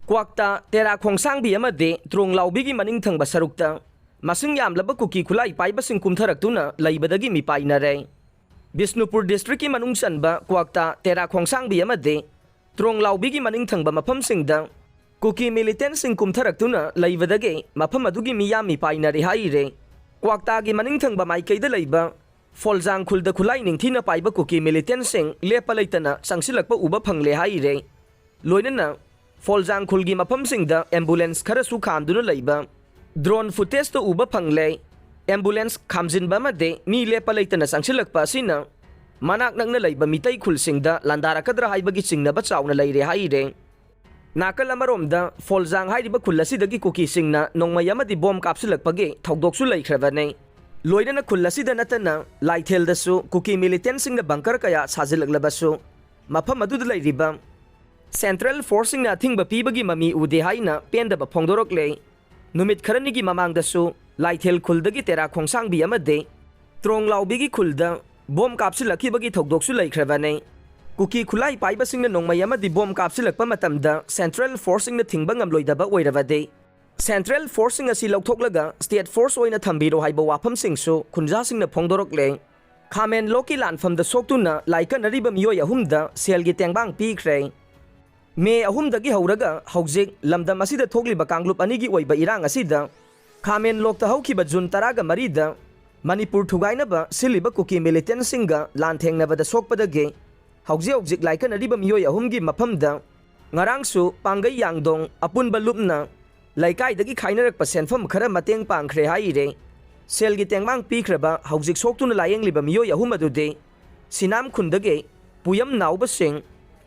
Kwakta tera khongsangbi amade trong laubigi maning thangba sarukta masing yamlaba kuki khulai paibasing kumtharaktuna laibadagi mipainare. Bisnupur district ki manung sanba kwakta tera khongsangbi amade trong laubigi maning thangba mafamsingda kuki militant sing kumtharaktuna laibadagi mafam adugi miyam mipainare haire. Kwakta gi maning thangba maikaida laiba Foljang khulda khulai ningthina paiba kuki militant sing lepa leitana sangsilakpa uba phangle haire. Loinana Foljang khulgi mafamsingda ambulance kharasu khamduna leiba drone footage to uba phangle ambulance khamjinba made mi lepa leitana sangsilakpa asina manak nangna leiba mitai khulsingda landarakadra haibagi chingnaba chauna leire haire. Nakal amaromda Foljang haidiba khullasidagi kuki singna nongmai amadi bom kapsilakpage thogdoksu leikhrabane. Loinana khulasida natana laitheldasu kuki militant singna bunker kaya sajilaklabasu mafam aduda leiriba Central Forcing na thing ba pibagi mami ude haina penda ba phongdorok le numit kharani gi mamang dasu laithel khuldagi tera khongsang bi amade trong laubigi khulda bom kapsilakhi bagi thogdok su laikhrabane kuki khulai paiba singna nongmai amadi bom kapsilakpa matamda Central Forcing na thing ba ngamloida ba oirabade Central Forcing asi loktoklaga State Force oina thambiro haiba wafam singsu khunja singna phongdorok le Khamen Loki lanfam da soktuna laika nariba miyoi ahumda selgi tengbang pi khrei May ahumdagi hauraga haujik lamdam asida thogli ba kanglup anigi oiba irang asida Khamen lokta haukiba June taraga marida Manipur thugaina ba siliba kuki militant singa lanthengna ba da sokpadage haujik laika nariba miyoi ahumgi mafamda ngarangsu pangai yangdong apunba lupna laikai dagi khainarak pa senfam khara mateng pangkhre haire selgi tengmang pikraba haujik soktuna layeng liba miyoi ahum adude sinam khundage puyam nauba sing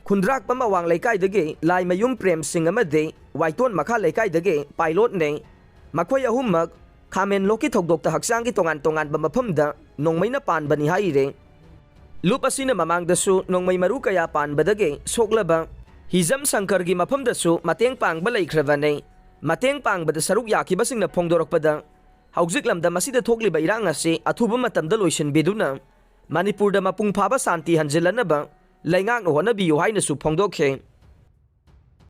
Khundrak pamawang laikai dage lai mayum prem sing amade waiton makha laikai dage pilot ne makhoi ahummak Khamen Loki thogdokta haksang gi tongan ba mafamda nongmai na pan bani haire lup asina mamang dasu nongmai maru kaya pan badage soklaba hizam sankar gi mafam dasu mateng pang ba laikhrabane mateng pang bada saruk yaki basing na phongdorok pada haujik lamda masida thokli ba irang ase athuba matamda loisin beduna Manipur da mapung phaba santi hanjilana ba Laingak no hona biyo haina su phongdokhe